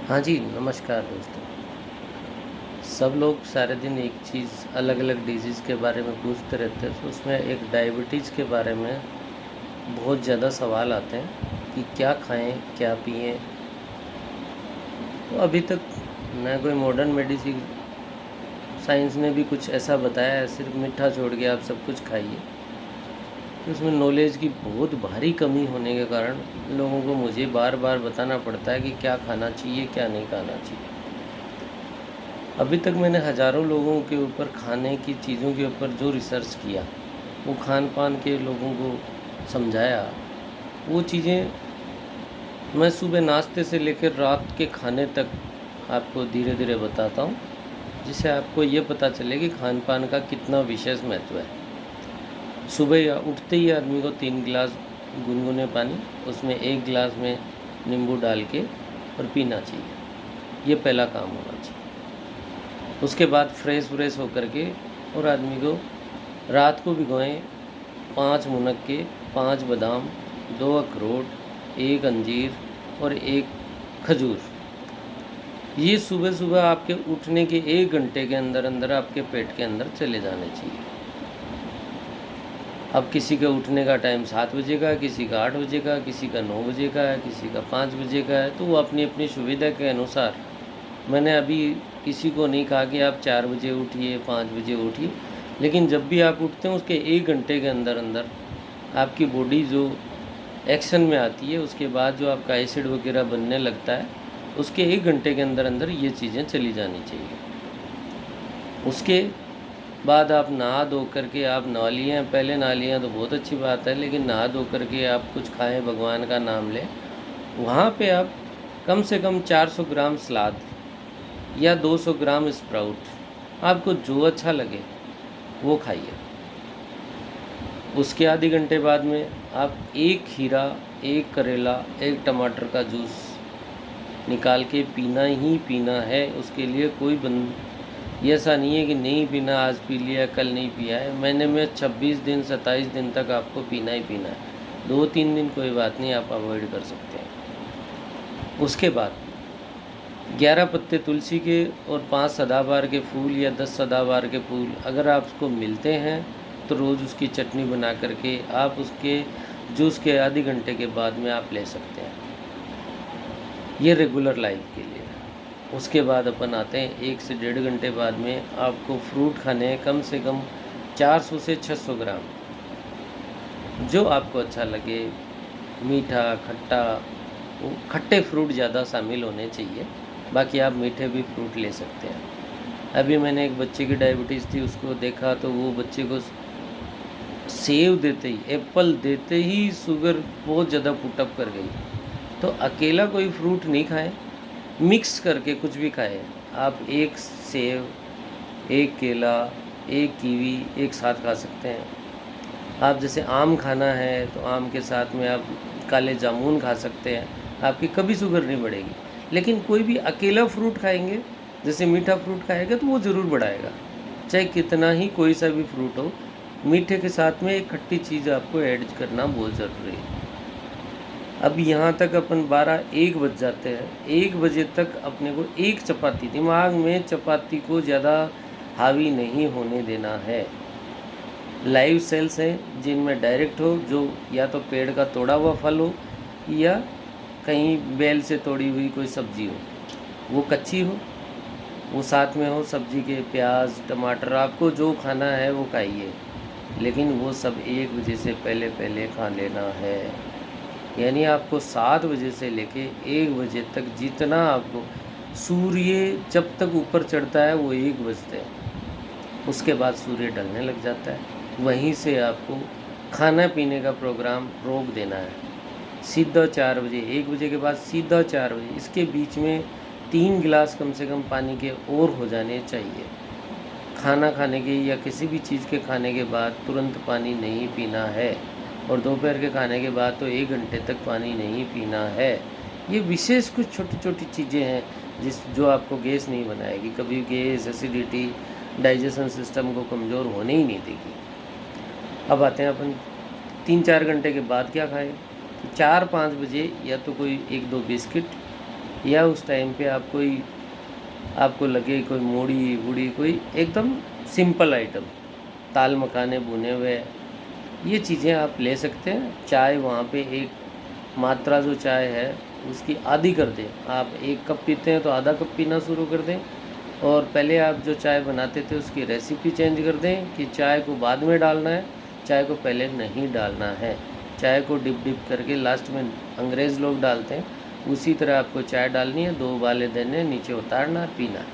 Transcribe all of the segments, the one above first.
हाँ जी, नमस्कार दोस्तों। सब लोग सारे दिन एक चीज़ अलग-अलग डिज़ीज़ के बारे में पूछते रहते हैं, तो उसमें एक डायबिटीज़ के बारे में बहुत ज़्यादा सवाल आते हैं कि क्या खाएँ, क्या पिएँ? तो अभी तक ना कोई मॉडर्न मेडिसिन साइंस ने भी कुछ ऐसा बताया है, सिर्फ़ मीठा छोड़ के आप सब कुछ खाइए। तो उसमें नॉलेज की बहुत भारी कमी होने के कारण लोगों को मुझे बार-बार बताना पड़ता है कि क्या खाना चाहिए, क्या नहीं खाना चाहिए। अभी तक मैंने हज़ारों लोगों के ऊपर खाने की चीज़ों के ऊपर जो रिसर्च किया, वो खान-पान के लोगों को समझाया, वो चीज़ें मैं सुबह नाश्ते से लेकर रात के खाने तक आपको धीरे-धीरे बताता हूँ, जिससे आपको ये पता चले कि खान-पान का कितना विशेष महत्व है। सुबह या उठते ही आदमी को 3 गिलास गुनगुने पानी, उसमें 1 गिलास में नींबू डाल के और पीना चाहिए। ये पहला काम होना चाहिए। उसके बाद फ्रेश होकर के और आदमी को रात को भिगोएं 5 मुनक्के, 5 बादाम, 2 अखरोट, 1 अंजीर और 1 खजूर। ये सुबह-सुबह आपके उठने के 1 घंटे के अंदर-अंदर आपके पेट के अंदर चले जाने चाहिए। अब किसी के उठने का टाइम 7 बजे का है, किसी का 8 बजे का, किसी का 9 बजे का है, किसी का 5 बजे का है, तो वो अपनी-अपनी सुविधा के अनुसार मैंने अभी किसी को नहीं कहा कि आप 4 बजे उठिए, 5 बजे उठिए, लेकिन जब भी आप उठते हैं उसके 1 घंटे के अंदर-अंदर आपकी बॉडी जो एक्शन में आती है, उसके बाद जो आपका एसिड वगैरह बनने लगता है, उसके 1 घंटे के अंदर-अंदर ये चीज़ें चली जानी चाहिए। उसके बाद आप नहा धो कर के आप नहा लिए हैं, पहले नहा लिए हैं तो बहुत अच्छी बात है, लेकिन नहा धो कर के आप कुछ खाएँ, भगवान का नाम लें, वहाँ पे आप कम से कम 400 ग्राम सलाद या 200 ग्राम स्प्राउट, आपको जो अच्छा लगे वो खाइए। उसके आधे घंटे बाद में आप 1 खीरा, 1 करेला, 1 टमाटर का जूस निकाल के पीना ही पीना है। उसके लिए कोई ये ऐसा नहीं है कि नहीं पीना, आज पी लिया, कल नहीं पिया है। महीने में 26 दिन, 27 दिन तक आपको पीना ही पीना है। 2-3 दिन कोई बात नहीं, आप अवॉइड कर सकते हैं। उसके बाद 11 पत्ते तुलसी के और 5 सदाबहार के फूल या 10 सदाबहार के फूल अगर आपको मिलते हैं, तो रोज़ उसकी चटनी बना कर के आप उसके जूस के आधे घंटे के बाद में आप ले सकते हैं। ये रेगुलर लाइफ के लिए। उसके बाद अपन आते हैं 1 से 1.5 घंटे बाद में आपको फ्रूट खाने हैं कम से कम 400 से 600 ग्राम। जो आपको अच्छा लगे, मीठा, खट्टा, वो खट्टे फ्रूट ज़्यादा शामिल होने चाहिए, बाकी आप मीठे भी फ्रूट ले सकते हैं। अभी मैंने एक बच्चे की डायबिटीज़ थी, उसको देखा तो वो बच्चे को सेब देते ही, एप्पल देते ही शुगर बहुत ज़्यादा पुट अप कर गई। तो अकेला कोई फ्रूट नहीं खाएँ, मिक्स करके कुछ भी खाएँ। आप 1 सेब, 1 केला, 1 कीवी एक साथ खा सकते हैं। आप जैसे आम खाना है तो आम के साथ में आप काले जामुन खा सकते हैं, आपकी कभी शुगर नहीं बढ़ेगी। लेकिन कोई भी अकेला फ्रूट खाएँगे, जैसे मीठा फ्रूट खाएगा तो वो ज़रूर बढ़ाएगा, चाहे कितना ही कोई सा भी फ्रूट हो। मीठे के साथ में एक खट्टी चीज़ आपको ऐड करना बहुत ज़रूरी है। अब यहाँ तक अपन 12-1 बज जाते हैं, 1 बजे तक अपने को एक चपाती, दिमाग में चपाती को ज़्यादा हावी नहीं होने देना है। लाइव सेल्स हैं जिनमें डायरेक्ट हो, जो या तो पेड़ का तोड़ा हुआ फल हो या कहीं बेल से तोड़ी हुई कोई सब्ज़ी हो, वो कच्ची हो, वो साथ में हो सब्ज़ी के, प्याज, टमाटर, आपको जो खाना है वो खाइए, लेकिन वो सब 1 बजे से पहले खा लेना है। यानी आपको 7 बजे से लेके 1 बजे तक जितना आपको, सूर्य जब तक ऊपर चढ़ता है वो 1 बजते हैं, उसके बाद सूर्य ढलने लग जाता है। वहीं से आपको खाना पीने का प्रोग्राम रोक देना है। सीधा 4 बजे, 1 बजे के बाद सीधा 4 बजे, इसके बीच में 3 गिलास कम से कम पानी के और हो जाने चाहिए। खाना खाने के या किसी भी चीज़ के खाने के बाद तुरंत पानी नहीं पीना है, और दोपहर के खाने के बाद तो 1 घंटे तक पानी नहीं पीना है। ये विशेष कुछ छोटी-छोटी चीज़ें हैं जो आपको गैस नहीं बनाएगी, कभी गैस, एसिडिटी, डाइजेशन सिस्टम को कमज़ोर होने ही नहीं देगी। अब आते हैं अपन 3-4 घंटे के बाद क्या खाएँ? 4-5 बजे या तो कोई 1-2 बिस्किट या उस टाइम पे आपको लगे कोई मूढ़ी बूढ़ी कोई एकदम सिंपल आइटम, दाल मखाने भुने हुए, ये चीज़ें आप ले सकते हैं। चाय वहाँ पे एक मात्रा जो चाय है उसकी आधी कर दें। आप 1 कप पीते हैं तो आधा कप पीना शुरू कर दें, और पहले आप जो चाय बनाते थे उसकी रेसिपी चेंज कर दें कि चाय को बाद में डालना है, चाय को पहले नहीं डालना है। चाय को डिप करके लास्ट में अंग्रेज़ लोग डालते हैं, उसी तरह आपको चाय डालनी है, 2 उबाले देने, नीचे उतारना, पीना है।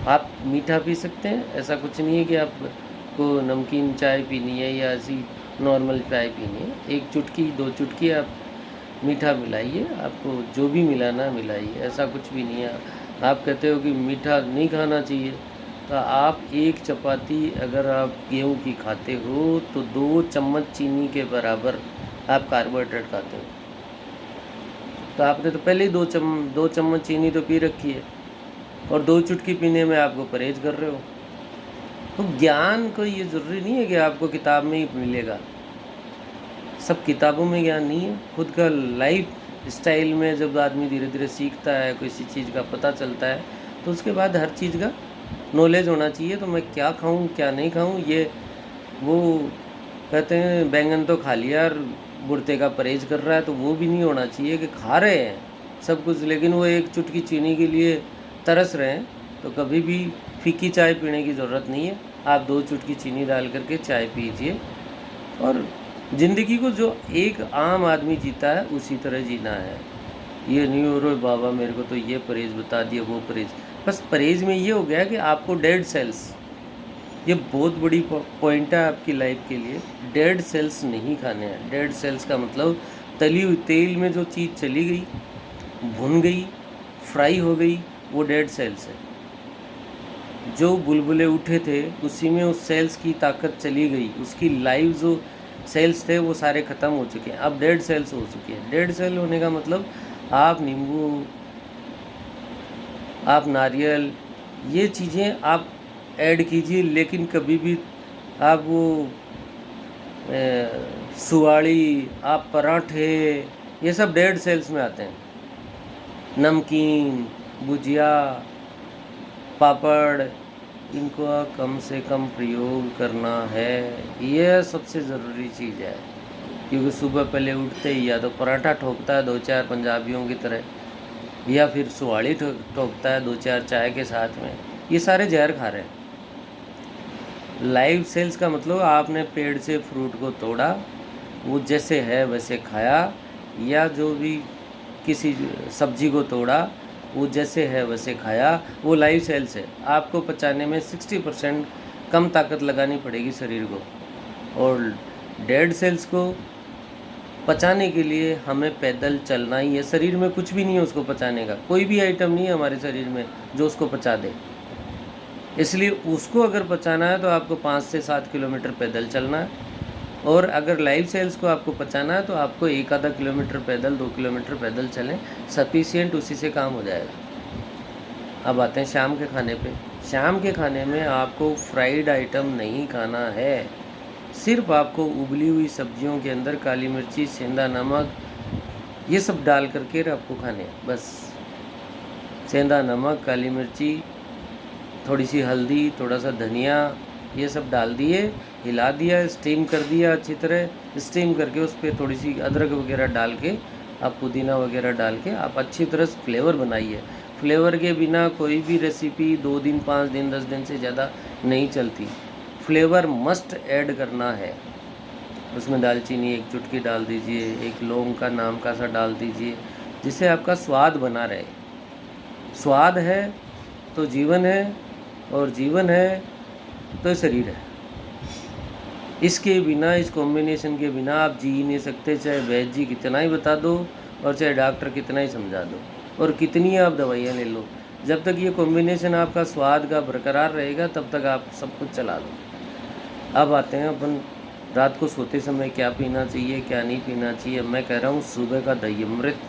आप मीठा पी सकते हैं, ऐसा कुछ नहीं है कि आपको नमकीन चाय पीनी है या ऐसी नॉर्मल चाय पीनी है। 1 चुटकी 2 चुटकी आप मीठा मिलाइए, आपको जो भी मिलाना मिलाइए, ऐसा कुछ भी नहीं है। आप कहते हो कि मीठा नहीं खाना चाहिए, तो आप 1 चपाती अगर आप गेहूँ की खाते हो तो 2 चम्मच चीनी के बराबर आप कार्बोहाइड्रेट खाते हो। तो आपने तो पहले ही 2 चम्मच चीनी तो पी रखी है, और 2 चुटकी पीने में आपको परहेज कर रहे हो। तो ज्ञान को ये ज़रूरी नहीं है कि आपको किताब में ही मिलेगा, सब किताबों में ज्ञान नहीं है। खुद का लाइफ स्टाइल में जब आदमी धीरे धीरे सीखता है, किसी चीज़ का पता चलता है, तो उसके बाद हर चीज़ का नॉलेज होना चाहिए। तो मैं क्या खाऊं क्या नहीं खाऊं, ये वो कहते हैं बैंगन तो खा लिया और बुढ़ते का परहेज कर रहा है, तो वो भी नहीं होना चाहिए कि खा रहे हैं सब कुछ, लेकिन वो 1 चुटकी चीनी के लिए तरस रहे हैं। तो कभी भी फीकी चाय पीने की ज़रूरत नहीं है। आप 2 चुटकी चीनी डाल करके चाय पीजिए, और ज़िंदगी को जो एक आम आदमी जीता है उसी तरह जीना है। ये नहीं हो रहा बाबा मेरे को तो ये परहेज बता दिया, वो परहेज। बस परहेज में ये हो गया कि आपको डेड सेल्स, ये बहुत बड़ी पॉइंट है आपकी लाइफ के लिए, डेड सेल्स नहीं खाने हैं। डेड सेल्स का मतलब तली हुई तेल में जो चीज़ चली गई, भुन गई, फ्राई हो गई, वो डेड सेल्स है। जो बुलबुले उठे थे उसी में उस सेल्स की ताकत चली गई, उसकी लाइव जो सेल्स थे वो सारे ख़त्म हो चुके हैं, अब डेड सेल्स हो चुके हैं। डेड सेल होने का मतलब आप नींबू, आप नारियल, ये चीज़ें आप ऐड कीजिए, लेकिन कभी भी आप वो सुवाड़ी, आप पराठे, ये सब डेड सेल्स में आते हैं। नमकीन, भुजिया, पापड़, इनका कम से कम प्रयोग करना है, यह सबसे ज़रूरी चीज़ है। क्योंकि सुबह पहले उठते ही या तो पराठा ठोकता है 2-4 पंजाबियों की तरह, या फिर सुहाड़ी ठोकता है 2-4 चाय के साथ में, ये सारे जहर खा रहे हैं। लाइव सेल्स का मतलब आपने पेड़ से फ्रूट को तोड़ा, वो जैसे है वैसे खाया, या जो भी किसी सब्जी को तोड़ा वो जैसे है वैसे खाया, वो लाइव सेल्स है। आपको पचाने में 60% कम ताकत लगानी पड़ेगी शरीर को, और डेड सेल्स को पचाने के लिए हमें पैदल चलना ही है। शरीर में कुछ भी नहीं है उसको पचाने का, कोई भी आइटम नहीं है हमारे शरीर में जो उसको पचा दे। इसलिए उसको अगर पचाना है तो आपको 5 से 7 किलोमीटर पैदल चलना है, और अगर लाइव सेल्स को आपको पचाना है तो आपको 1-आधा किलोमीटर पैदल, 2 किलोमीटर पैदल चलें, सफिशिएंट, उसी से काम हो जाएगा। अब आते हैं शाम के खाने पे। शाम के खाने में आपको फ्राइड आइटम नहीं खाना है, सिर्फ आपको उबली हुई सब्जियों के अंदर काली मिर्ची, सेंधा नमक, ये सब डाल करके आपको खाने हैं। बस सेंधा नमक, काली मिर्ची, थोड़ी सी हल्दी, थोड़ा सा धनिया, ये सब डाल दिए, हिला दिया, स्टीम कर दिया अच्छी तरह। स्टीम करके उस पर थोड़ी सी अदरक वगैरह डाल के, आप पुदीना वगैरह डाल के आप अच्छी तरह से फ्लेवर बनाइए। फ्लेवर के बिना कोई भी रेसिपी 2 दिन, 5 दिन, 10 दिन से ज़्यादा नहीं चलती। फ्लेवर मस्ट ऐड करना है। उसमें दालचीनी 1 चुटकी डाल दीजिए, 1 लौंग का नाम का सा डाल दीजिए, जिससे आपका स्वाद बना रहे। स्वाद है तो जीवन है, और जीवन है तो शरीर है। इसके बिना, इस कॉम्बिनेशन के बिना आप जी ही नहीं सकते, चाहे वैद्य जी कितना ही बता दो और चाहे डॉक्टर कितना ही समझा दो और कितनी आप दवाइयाँ ले लो। जब तक ये कॉम्बिनेशन आपका स्वाद का बरकरार रहेगा तब तक आप सब कुछ चला लो। अब आते हैं अपन रात को सोते समय क्या पीना चाहिए, क्या नहीं पीना चाहिए। मैं कह रहा हूँ सुबह का दही अमृत,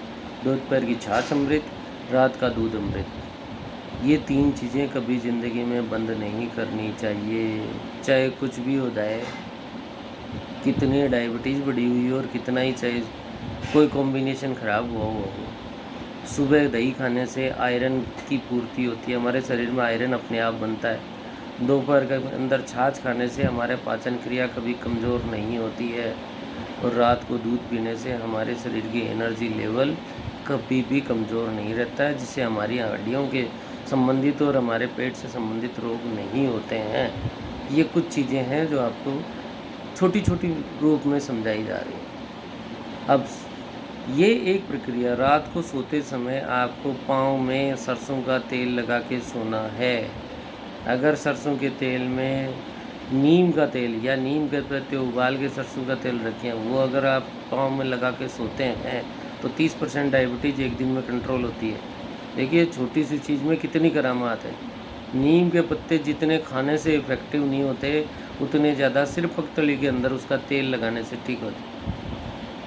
दोपहर की छाछ अमृत, रात का दूध अमृत। ये 3 चीज़ें कभी ज़िंदगी में बंद नहीं करनी चाहिए, चाहे कुछ भी हो जाए, कितनी डायबिटीज़ बढ़ी हुई हो और कितना ही चाहे कोई कॉम्बिनेशन ख़राब हुआ हो। सुबह दही खाने से आयरन की पूर्ति होती है, हमारे शरीर में आयरन अपने आप बनता है। दोपहर के अंदर छाछ खाने से हमारे पाचन क्रिया कभी कमज़ोर नहीं होती है। और रात को दूध पीने से हमारे शरीर की एनर्जी लेवल कभी भी कमज़ोर नहीं रहता है, जिससे हमारी हड्डियों के संबंधित और हमारे पेट से संबंधित रोग नहीं होते हैं। ये कुछ चीज़ें हैं जो आपको छोटी छोटी रूप में समझाई जा रही हैं। अब ये एक प्रक्रिया, रात को सोते समय आपको पाँव में सरसों का तेल लगा के सोना है। अगर सरसों के तेल में नीम का तेल या नीम के पत्ते उबाल के सरसों का तेल रखें, वो अगर आप पाँव में लगा के सोते हैं तो 30% डायबिटीज़ एक दिन में कंट्रोल होती है। देखिए छोटी सी चीज़ में कितनी करामात है। नीम के पत्ते जितने खाने से इफ़ेक्टिव नहीं होते, उतने ज़्यादा सिर्फ पख्तली के अंदर उसका तेल लगाने से ठीक होते।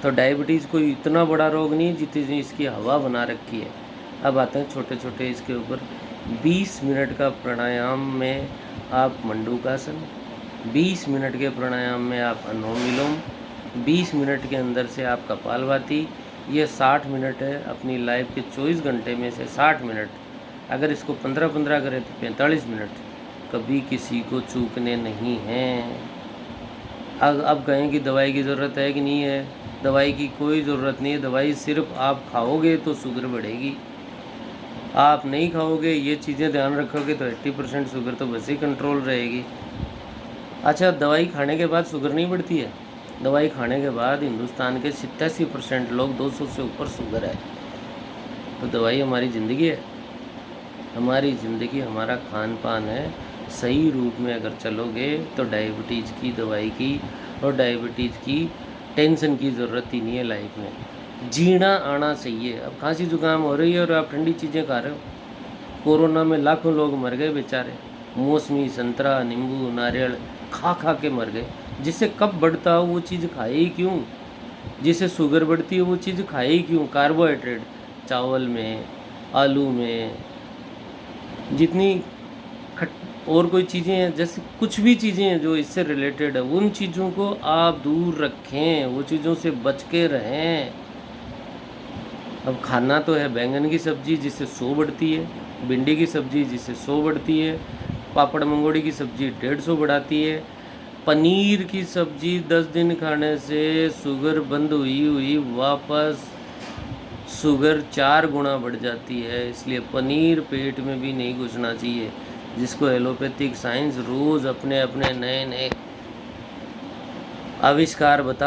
तो डायबिटीज़ कोई इतना बड़ा रोग नहीं जितनी इसकी हवा बना रखी है। अब आते हैं छोटे छोटे इसके ऊपर। 20 मिनट का प्राणायाम में आप मंडूकासन, 20 मिनट के प्राणायाम में आप अनुलोम विलोम, 20 मिनट के अंदर से आप कपालभाति। ये 60 मिनट है। अपनी लाइफ के 24 घंटे में से 60 मिनट, अगर इसको 15-15 करें तो 45 मिनट कभी किसी को चूकने नहीं हैं। अब कहें कि दवाई की ज़रूरत है कि नहीं है? दवाई की कोई ज़रूरत नहीं है। दवाई सिर्फ आप खाओगे तो शुगर बढ़ेगी, आप नहीं खाओगे, ये चीज़ें ध्यान रखोगे तो 80% शुगर तो वैसे ही कंट्रोल रहेगी। अच्छा, दवाई खाने के बाद शुगर नहीं बढ़ती है? दवाई खाने के बाद हिंदुस्तान के 87% लोग 200 से ऊपर शुगर है। तो दवाई हमारी ज़िंदगी है, हमारी ज़िंदगी हमारा खान पान है। सही रूप में अगर चलोगे तो डायबिटीज़ की दवाई की और डायबिटीज़ की टेंशन की ज़रूरत ही नहीं है लाइफ में। जीना आना चाहिए। अब खांसी जुकाम हो रही है और आप ठंडी चीज़ें खा रहे हो। कोरोना में लाखों लोग मर गए बेचारे, मौसमी, संतरा, नींबू, नारियल खा खा के मर गए। जिससे कब बढ़ता हो वो चीज़ खाए ही क्यों? जिससे शुगर बढ़ती है वो चीज़ खाए ही क्यों? कार्बोहाइड्रेट चावल में, आलू में, जितनी खट और कोई चीज़ें हैं, जैसे कुछ भी चीज़ें हैं जो इससे रिलेटेड है, उन चीज़ों को आप दूर रखें, वो चीज़ों से बच के रहें। अब खाना तो है बैंगन की सब्ज़ी जिससे 100 बढ़ती है, भिंडी की सब्ज़ी जिससे 100 बढ़ती है, पापड़ मंगोड़ी की सब्ज़ी 150 बढ़ाती है, पनीर की सब्ज़ी 10 दिन खाने से शुगर बंद हुई हुई वापस शुगर 4 गुना बढ़ जाती है। इसलिए पनीर पेट में भी नहीं घुसना चाहिए। जिसको एलोपैथिक साइंस रोज़ अपने अपने नए नए आविष्कार बता